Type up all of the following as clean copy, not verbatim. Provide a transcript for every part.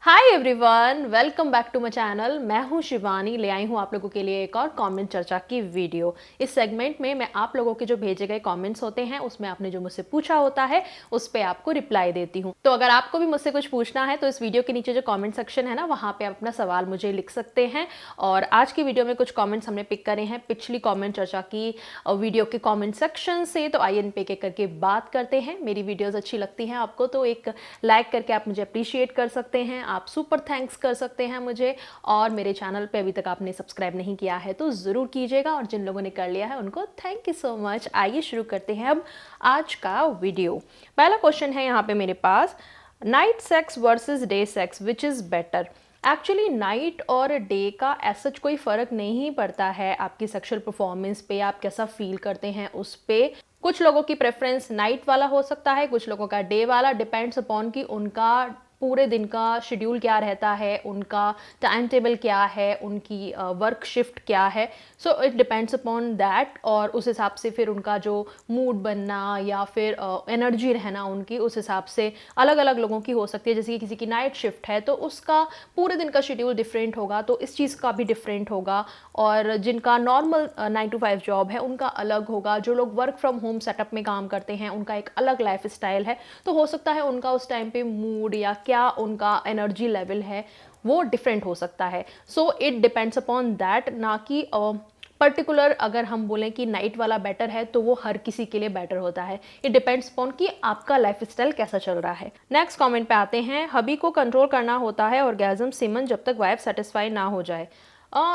Hi everyone, welcome back to my channel. मैं हूं शिवानी, ले आई हूं आप लोगों के लिए एक और कमेंट चर्चा की वीडियो। इस सेगमेंट में मैं आप लोगों के जो भेजे गए कमेंट्स होते हैं उसमें आपने जो मुझसे पूछा होता है उस पर आपको रिप्लाई देती हूं। तो अगर आपको भी मुझसे कुछ पूछना है तो इस वीडियो के नीचे जो कमेंट सेक्शन है ना, वहां पे आप अपना सवाल मुझे लिख सकते हैं। और आज की वीडियो में कुछ कॉमेंट्स हमने पिक करे हैं पिछली कॉमेंट चर्चा की वीडियो के कॉमेंट सेक्शन से, तो आइए इन पे एक करके बात करते हैं। मेरी वीडियोज अच्छी लगती हैं आपको तो एक लाइक करके आप मुझे अप्रिशिएट कर सकते हैं, आप सुपर थैंक्स कर सकते हैं मुझे। और मेरे चैनल पे अभी तक आपने सब्सक्राइब नहीं किया है तो ज़रूर कीजिएगा, और जिन लोगों ने कर लिया है उनको थैंक यू सो मच। आइए शुरू करते हैं अब आज का वीडियो। पहला क्वेश्चन है यहाँ पे मेरे पास, night sex versus day sex which is better. Actually night और डे का ऐसा कोई फ़र्क नहीं पड़ता है आपकी सेक्सुअल परफॉर्मेंस पे, आप कैसा फील करते हैं उस पे। कुछ लोगों की प्रेफरेंस नाइट वाला हो सकता है, कुछ लोगों का डे वाला, डिपेंड्स अपॉन कि उनका पूरे दिन का शेड्यूल क्या रहता है, उनका टाइम टेबल क्या है, उनकी वर्क शिफ्ट क्या है। So it depends upon that, और उस हिसाब से फिर उनका जो मूड बनना या फिर एनर्जी रहना उनकी उस हिसाब से अलग अलग लोगों की हो सकती है। जैसे कि किसी की नाइट शिफ्ट है तो उसका पूरे दिन का शेड्यूल डिफरेंट होगा, तो इस चीज़ का भी डिफरेंट होगा। और जिनका नॉर्मल 9 to 5 जॉब है उनका अलग होगा। जो लोग वर्क फ्रॉम होम सेटअप में काम करते हैं उनका एक अलग लाइफ स्टाइल है, तो हो सकता है उनका उस टाइम पे मूड या क्या उनका एनर्जी लेवल है वो डिफरेंट हो सकता है। So it depends upon that, ना कि पर्टिकुलर अगर हम बोलें कि नाइट वाला बेटर है तो वो हर किसी के लिए बेटर होता है। इट डिपेंड्स अपॉन कि आपका लाइफ स्टाइल कैसा चल रहा है। नेक्स्ट कमेंट पे आते हैं, हबी को कंट्रोल करना होता है ऑर्गेजम सीमन जब तक वाइफ सेटिस्फाई ना हो जाए।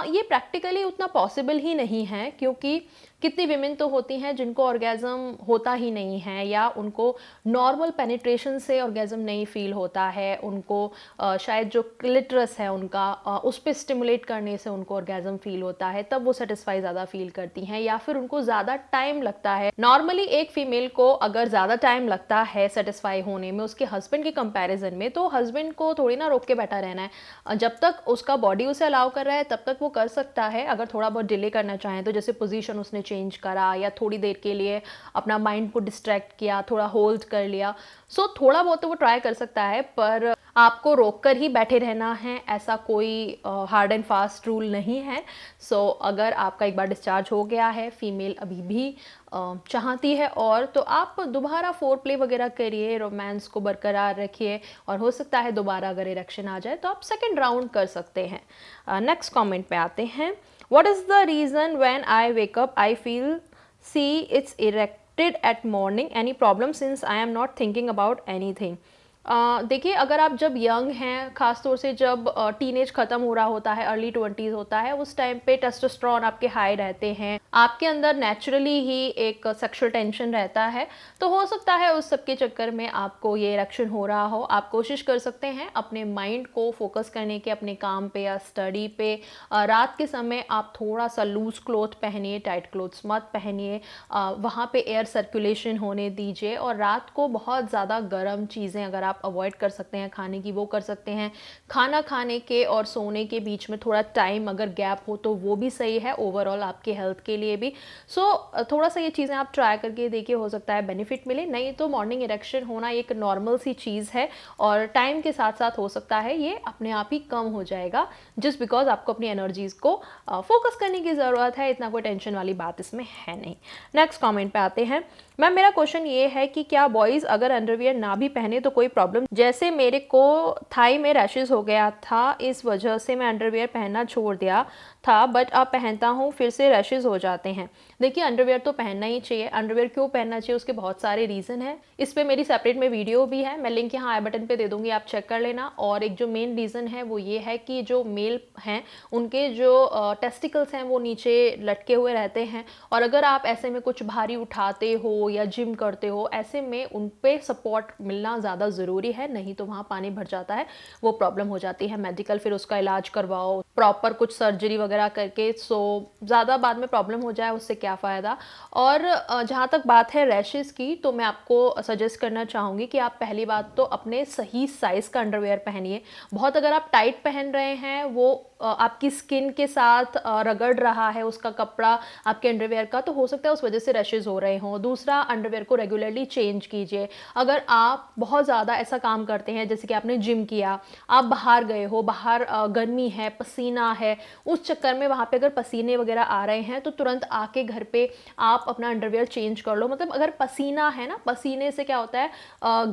ये प्रैक्टिकली उतना पॉसिबल ही नहीं है, क्योंकि कितनी विमेन तो होती हैं जिनको ऑर्गेज़म होता ही नहीं है, या उनको नॉर्मल पेनिट्रेशन से ऑर्गेज़म नहीं फील होता है, उनको शायद जो क्लिटरस है उनका उस पर स्टिमुलेट करने से उनको ऑर्गेज़म फील होता है, तब वो सेटिस्फाई ज़्यादा फील करती हैं, या फिर उनको ज़्यादा टाइम लगता है। नॉर्मली एक फीमेल को अगर ज़्यादा टाइम लगता है सेटिस्फाई होने में उसके हस्बैंड के कंपैरिजन में, तो हस्बैंड को थोड़ी ना रोक के बैठा रहना है। जब तक उसका बॉडी उसे अलाउ कर रहा है तब तक वो कर सकता है। अगर थोड़ा बहुत डिले करना चाहें तो जैसे पोजीशन उसने चेंज करा या थोड़ी देर के लिए अपना माइंड को डिस्ट्रैक्ट किया, थोड़ा होल्ड कर लिया, सो थोड़ा बहुत तो वो ट्राई कर सकता है। पर आपको रोक कर ही बैठे रहना है ऐसा कोई हार्ड एंड फास्ट रूल नहीं है। सो अगर आपका एक बार डिस्चार्ज हो गया है, फीमेल अभी भी चाहती है और, तो आप दोबारा फोर प्ले वगैरह करिए, रोमांस को बरकरार रखिए, और हो सकता है दोबारा अगर इरेक्शन आ जाए तो आप सेकेंड राउंड कर सकते हैं। नेक्स्ट कमेंट पे आते हैं, what is the reason when I wake up I feel see it's erected eight morning, any problem since I am not thinking about anything. देखिए, अगर आप जब यंग हैं, ख़ासतौर से जब टीनेज ख़त्म हो रहा होता है, अर्ली 20s होता है, उस टाइम पे टेस्टोस्टेरोन आपके हाई रहते हैं, आपके अंदर नेचुरली ही एक सेक्सुअल टेंशन रहता है, तो हो सकता है उस सब के चक्कर में आपको ये इरेक्शन हो रहा हो। आप कोशिश कर सकते हैं अपने माइंड को फोकस करने के, अपने काम पे या स्टडी पे। रात के समय आप थोड़ा सा लूज क्लोथ पहनिए, टाइट क्लोथ्स मत पहनिए, वहाँ पे एयर सर्कुलेशन होने दीजिए। और रात को बहुत ज़्यादा गर्म चीज़ें अगर आप अवॉइड कर सकते हैं खाने की, वो कर सकते हैं। खाना खाने के और सोने के बीच में थोड़ा टाइम अगर गैप हो तो वो भी सही है ओवरऑल आपके हेल्थ के लिए भी। सो थोड़ा सा ये चीज़ें आप ट्राई करके देखिए, हो सकता है बेनिफिट मिले। नहीं तो मॉर्निंग इरेक्शन होना एक नॉर्मल सी चीज़ है, और टाइम के साथ साथ हो सकता है ये अपने आप ही कम हो जाएगा, जस्ट बिकॉज आपको अपनी एनर्जीज़ को फोकस करने की ज़रूरत है। इतना कोई टेंशन वाली बात इसमें है नहीं। नेक्स्ट कॉमेंट पे आते हैं, मैम मेरा क्वेश्चन ये है कि क्या बॉयज़ अगर अंडरवियर ना भी पहने तो कोई प्रॉब्लम, जैसे मेरे को थाई में रैशेस हो गया था, इस वजह से मैं अंडरवियर पहनना छोड़ दिया था, बट अब पहनता हूँ फिर से रैशेस हो जाते हैं। देखिए, अंडरवियर तो पहनना ही चाहिए। अंडरवियर क्यों पहनना चाहिए, उसके बहुत सारे रीज़न हैं। इस पर मेरी सेपरेट में वीडियो भी है, मैं लिंक यहाँ आई बटन पे दे दूँगी, आप चेक कर लेना। और एक जो मेन रीज़न है वो ये है कि जो मेल हैं उनके जो टेस्टिकल्स हैं वो नीचे लटके हुए रहते हैं, और अगर आप ऐसे में कुछ भारी उठाते हो या जिम करते हो, ऐसे में उन पे सपोर्ट मिलना ज़्यादा ज़रूरी है, नहीं तो वहाँ पानी भर जाता है, वो प्रॉब्लम हो जाती है मेडिकल। फिर उसका इलाज करवाओ प्रॉपर कुछ सर्जरी वगैरह करके, सो ज़्यादा बाद में प्रॉब्लम हो जाए उससे क्या फ़ायदा। और जहाँ तक बात है रैशेज़ की, तो मैं आपको सजेस्ट करना चाहूँगी कि आप पहली बात तो अपने सही साइज़ का अंडरवेयर पहनिए। बहुत अगर आप टाइट पहन रहे हैं, वो आपकी स्किन के साथ रगड़ रहा है उसका कपड़ा आपके अंडरवेयर का, तो हो सकता है उस वजह से रैशेज़ हो रहे हों। दूसरा, सा अंडरवेयर को रेगुलरली चेंज कीजिए। अगर आप बहुत ज़्यादा ऐसा काम करते हैं, जैसे कि आपने जिम किया, आप बाहर गए हो, बाहर गर्मी है, पसीना है, उस चक्कर में वहाँ पे अगर पसीने वगैरह आ रहे हैं तो तुरंत आके घर पे आप अपना अंडरवेयर चेंज कर लो। मतलब अगर पसीना है ना, पसीने से क्या होता है,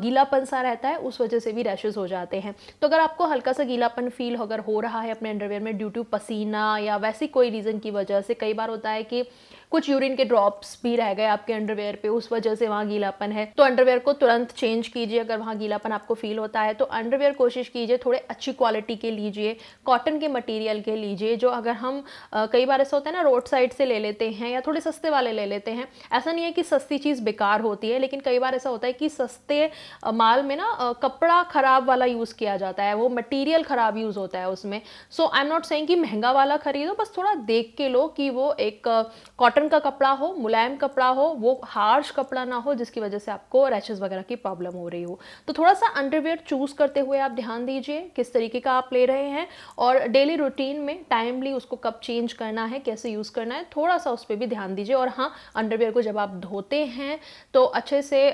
गीलापन सा रहता है, उस वजह से भी रैशेस हो जाते हैं। तो अगर आपको हल्का सा गीलापन फील अगर हो रहा है अपने अंडरवेयर में ड्यू टू पसीना या वैसी कोई रीज़न की वजह से, कई बार होता है कि कुछ यूरिन के ड्रॉप्स भी रह गए आपके अंडरवेयर पे, उस वजह से वहाँ गीलापन है, तो अंडरवेयर को तुरंत चेंज कीजिए। अगर वहाँ गीलापन आपको फील होता है तो अंडरवेयर कोशिश कीजिए थोड़े अच्छी क्वालिटी के लीजिए, कॉटन के मटेरियल के लीजिए। जो अगर हम कई बार ऐसा होता है ना, रोड साइड से ले लेते हैं या थोड़े सस्ते वाले ले लेते हैं। ऐसा नहीं है कि सस्ती चीज़ बेकार होती है, लेकिन कई बार ऐसा होता है कि सस्ते माल में ना कपड़ा खराब वाला यूज़ किया जाता है, वो मटेरियल खराब यूज़ होता है उसमें। सो आई एम नॉट सेइंग कि महंगा वाला खरीदो, बस थोड़ा देख के लो कि वो एक कॉटन का कपड़ा हो, मुलायम कपड़ा हो, वो हार्श कपड़ा ना हो जिसकी वजह से आपको रैशेस वगैरह की प्रॉब्लम हो रही हो। तो थोड़ा सा अंडरवेयर चूज करते हुए आप ध्यान दीजिए किस तरीके का आप ले रहे हैं, और डेली रूटीन में टाइमली उसको कब चेंज करना है, कैसे यूज करना है, थोड़ा सा उस पर भी ध्यान दीजिए। और हाँ, अंडरवेयर को जब आप धोते हैं तो अच्छे से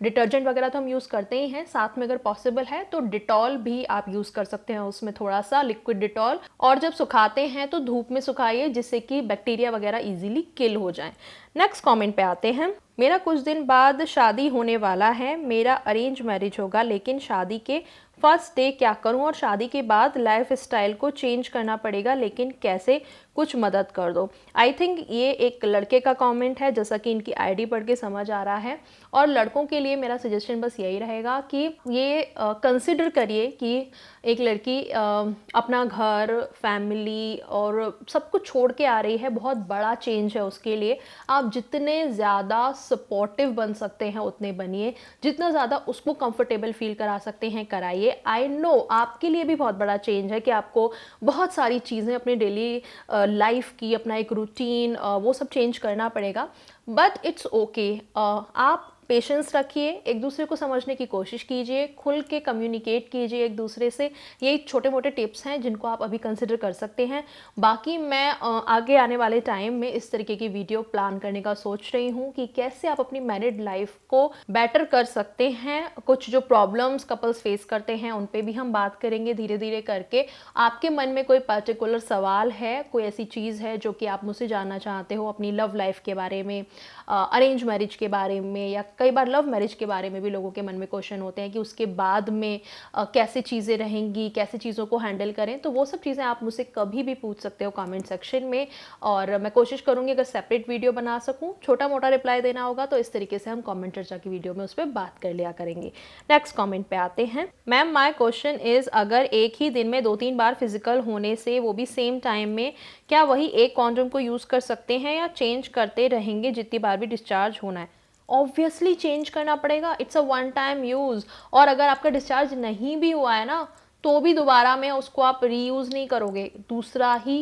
डिटर्जेंट वगैरह तो हम यूज करते ही हैं, साथ में अगर पॉसिबल है तो डिटॉल भी आप यूज कर सकते हैं, उसमें थोड़ा सा लिक्विड डिटॉल। और जब सुखाते हैं तो धूप में सुखाइए जिससे कि बैक्टीरिया वगैरह इजीली किल हो जाए। नेक्स्ट कमेंट पे आते हैं। मेरा कुछ दिन बाद शादी होने वाला है, मेरा अरेंज मैरिज होगा, लेकिन शादी के फर्स्ट डे क्या करूं और शादी के बाद लाइफ स्टाइल को चेंज करना पड़ेगा, लेकिन कैसे, कुछ मदद कर दो। आई थिंक ये एक लड़के का कमेंट है, जैसा कि इनकी आईडी पढ़ के समझ आ रहा है। और लड़कों के लिए मेरा सजेशन बस यही रहेगा कि ये कंसिडर करिए कि एक लड़की अपना घर, फैमिली और सब कुछ छोड़ के आ रही है, बहुत बड़ा चेंज है उसके लिए। आप जितने ज़्यादा सपोर्टिव बन सकते हैं उतने बनिए, जितना ज़्यादा उसको कंफर्टेबल फील करा सकते हैं कराइए। आई नो आपके लिए भी बहुत बड़ा चेंज है कि आपको बहुत सारी चीज़ें अपनी डेली लाइफ की, अपना एक रूटीन, वो सब चेंज करना पड़ेगा, बट इट्स ओके। आप पेशेंस रखिए, एक दूसरे को समझने की कोशिश कीजिए, खुल के कम्युनिकेट कीजिए एक दूसरे से। ये छोटे मोटे टिप्स हैं जिनको आप अभी कंसिडर कर सकते हैं। बाकी मैं आगे आने वाले टाइम में इस तरीके की वीडियो प्लान करने का सोच रही हूँ कि कैसे आप अपनी मैरिड लाइफ को बेटर कर सकते हैं। कुछ जो प्रॉब्लम्स कपल्स फेस करते हैं उन पे भी हम बात करेंगे धीरे धीरे करके। आपके मन में कोई पर्टिकुलर सवाल है, कोई ऐसी चीज़ है जो कि आप मुझसे जानना चाहते हो अपनी लव लाइफ के बारे में, अरेंज मैरिज के बारे में, या कई बार लव मैरिज के बारे में भी लोगों के मन में क्वेश्चन होते हैं कि उसके बाद में कैसे चीज़ें रहेंगी, कैसे चीज़ों को हैंडल करें, तो वो सब चीज़ें आप मुझसे कभी भी पूछ सकते हो कमेंट सेक्शन में। और मैं कोशिश करूँगी अगर सेपरेट वीडियो बना सकूँ, छोटा मोटा रिप्लाई देना होगा तो इस तरीके से हम कमेंट चर्चा की वीडियो में उस पर बात कर लिया करेंगे। नेक्स्ट कमेंट पे आते हैं। मैम माय क्वेश्चन इज़, अगर एक ही दिन में 2-3 बार फिजिकल होने से, वो भी सेम टाइम में, क्या वही एक कॉन्डोम को यूज़ कर सकते हैं या चेंज करते रहेंगे जितनी बार भी डिस्चार्ज होना है? ऑब्वियसली चेंज करना पड़ेगा, it's a one time use. और अगर आपका डिस्चार्ज नहीं भी हुआ है ना, तो भी दोबारा में उसको आप रीयूज़ नहीं करोगे, दूसरा ही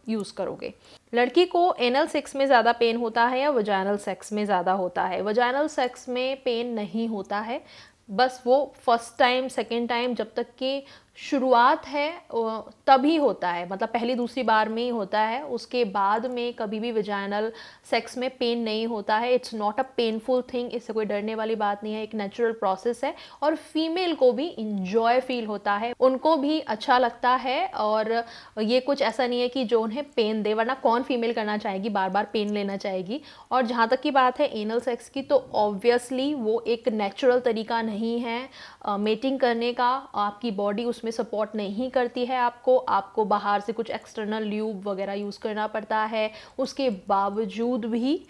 यूज़ करोगे। लड़की को एनल सेक्स में ज़्यादा पेन होता है या वजाइनल सेक्स में ज़्यादा होता है? वजाइनल सेक्स में पेन नहीं होता है, बस वो फर्स्ट टाइम, सेकेंड टाइम, जब तक कि शुरुआत है तभी होता है, मतलब पहली दूसरी बार में ही होता है। उसके बाद में कभी भी वजाइनल सेक्स में पेन नहीं होता है। It's not a painful thing, इससे कोई डरने वाली बात नहीं है, एक नेचुरल प्रोसेस है। और फीमेल को भी इंजॉय फील होता है, उनको भी अच्छा लगता है। और ये कुछ ऐसा नहीं है कि जो उन्हें पेन दे, वरना कौन फीमेल करना चाहेगी, बार बार पेन लेना चाहेगी। और जहाँ तक की बात है एनल सेक्स की, तो ऑब्वियसली वो एक नेचुरल तरीका नहीं है मेटिंग करने का। आपकी बॉडी उसमें सपोर्ट नहीं करती है आपको बाहर से कुछ एक्सटर्नल ल्यूब वगैरह यूज़ करना पड़ता है। उसके बावजूद भी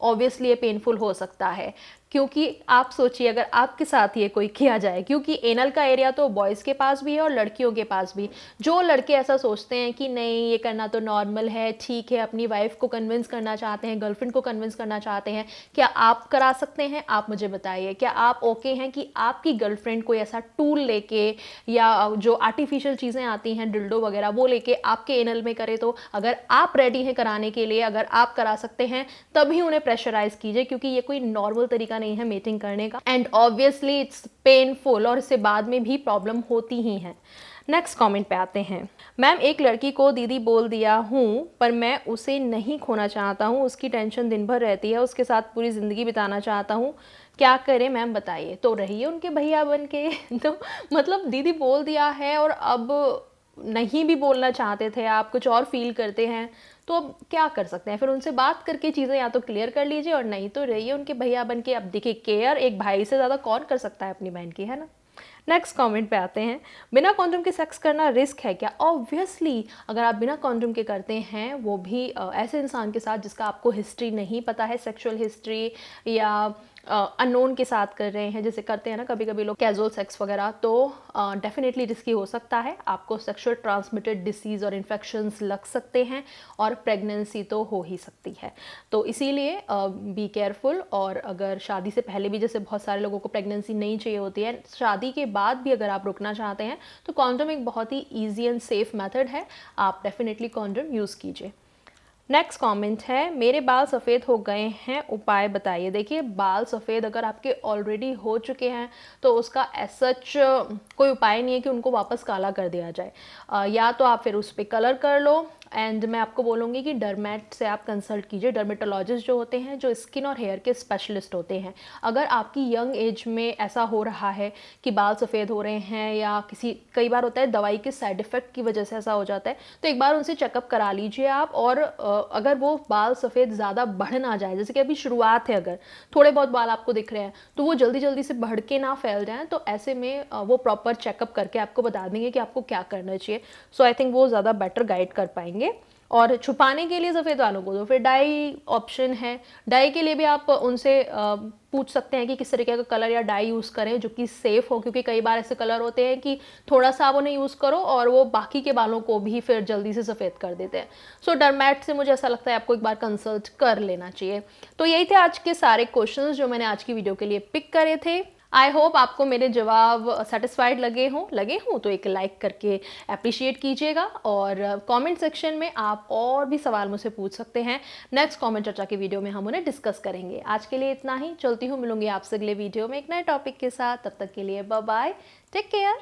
ऑब्वियसली ये पेनफुल हो सकता है, क्योंकि आप सोचिए अगर आपके साथ ये कोई किया जाए, क्योंकि एनल का एरिया तो बॉयज़ के पास भी है और लड़कियों के पास भी। जो लड़के ऐसा सोचते हैं कि नहीं ये करना तो नॉर्मल है, ठीक है, अपनी वाइफ को कन्विंस करना चाहते हैं, गर्लफ्रेंड को कन्विंस करना चाहते हैं, क्या आप करा सकते हैं? आप मुझे बताइए, क्या आप ओके हैं कि आपकी गर्लफ्रेंड कोई ऐसा टूल लेके, या जो आर्टिफिशियल चीज़ें आती हैं डिल्डो वगैरह, वो लेके आपके एनल में करे? तो अगर आप रेडी हैं कराने के लिए, अगर आप करा सकते हैं, तभी उन्हें प्रेशराइज कीजिए, क्योंकि ये कोई नॉर्मल तरीका नहीं है मेटिंग करने का, एंड ऑब्वियसली इट्स पेनफुल और इससे बाद में भी प्रॉब्लम होती ही है। नेक्स्ट कमेंट पे आते हैं। मैम, एक लड़की को दीदी बोल दिया हूँ पर मैं उसे नहीं खोना चाहता हूँ, उसकी टेंशन दिन भर रहती है, उसके साथ पूरी ज़िंदगी बिताना चाहता हूँ, क्या करें मैम बताइए। तो रहिए उनके भैया बन के तो मतलब दीदी बोल दिया है और अब नहीं भी बोलना चाहते थे आप, कुछ और फील करते हैं, तो अब क्या कर सकते हैं। फिर उनसे बात करके चीज़ें या तो क्लियर कर लीजिए और नहीं तो रहिए उनके भैया बन के। अब देखिए, केयर एक भाई से ज़्यादा कौन कर सकता है अपनी बहन की, है ना। नेक्स्ट कमेंट पे आते हैं। बिना कॉन्डोम के सेक्स करना रिस्क है क्या? ऑब्वियसली अगर आप बिना कॉन्डोम के करते हैं, वो भी ऐसे इंसान के साथ जिसका आपको हिस्ट्री नहीं पता है, सेक्सुअल हिस्ट्री, या अननोन के साथ कर रहे हैं, जैसे करते हैं ना कभी कभी लोग कैजुअल सेक्स वगैरह, तो डेफिनेटली रिस्की हो सकता है। आपको सेक्सुअल ट्रांसमिटेड डिसीज़ और इन्फेक्शंस लग सकते हैं और प्रेगनेंसी तो हो ही सकती है। तो इसीलिए बी केयरफुल। और अगर शादी से पहले भी, जैसे बहुत सारे लोगों को प्रेगनेंसी नहीं चाहिए होती है, शादी के बाद भी अगर आप रुकना चाहते हैं तो कॉन्डोम एक बहुत ही ईजी एंड सेफ मेथड है, आप डेफिनेटली कॉन्डोम यूज़ कीजिए। नेक्स्ट कमेंट है, मेरे बाल सफ़ेद हो गए हैं, उपाय बताइए। देखिए, बाल सफ़ेद अगर आपके ऑलरेडी हो चुके हैं तो उसका एज सच कोई उपाय नहीं है कि उनको वापस काला कर दिया जाए। या तो आप फिर उस पर कलर कर लो, एंड मैं आपको बोलूँगी कि डर्मेट से आप कंसल्ट कीजिए। डर्मेटोलॉजिस्ट जो होते हैं, जो स्किन और हेयर के स्पेशलिस्ट होते हैं। अगर आपकी यंग एज में ऐसा हो रहा है कि बाल सफ़ेद हो रहे हैं, या कई बार होता है दवाई के साइड इफ़ेक्ट की वजह से ऐसा हो जाता है, तो एक बार उनसे चेकअप करा लीजिए आप। और अगर वो बाल सफ़ेद ज़्यादा बढ़ ना जाए, जैसे कि अभी शुरुआत है, अगर थोड़े बहुत बाल आपको दिख रहे हैं तो वो जल्दी जल्दी से बढ़ के ना फैल जाएँ, तो ऐसे में वो प्रॉपर चेकअप करके आपको बता देंगे कि आपको क्या करना चाहिए। सो आई थिंक वो ज़्यादा बेटर गाइड कर पाएंगे। और छुपाने के लिए सफ़ेद बालों को तो फिर डाई ऑप्शन है। डाई के लिए भी आप उनसे पूछ सकते हैं कि किस तरीके का कलर या डाई यूज़ करें जो कि सेफ़ हो, क्योंकि कई बार ऐसे कलर होते हैं कि थोड़ा सा आप उन्हें यूज़ करो और वो बाकी के बालों को भी फिर जल्दी से सफ़ेद कर देते हैं। सो डरमैट से मुझे ऐसा लगता है आपको एक बार कंसल्ट कर लेना चाहिए। तो यही थे आज के सारे क्वेश्चन जो मैंने आज की वीडियो के लिए पिक करे थे। आई होप आपको मेरे जवाब सेटिस्फाइड लगे हों तो एक लाइक करके अप्रिशिएट कीजिएगा, और कमेंट सेक्शन में आप और भी सवाल मुझसे पूछ सकते हैं। नेक्स्ट कमेंट चर्चा की वीडियो में हम उन्हें डिस्कस करेंगे। आज के लिए इतना ही, चलती हूँ, मिलूंगी आपसे अगले वीडियो में एक नए टॉपिक के साथ। तब तक के लिए बाय बाय, टेक केयर।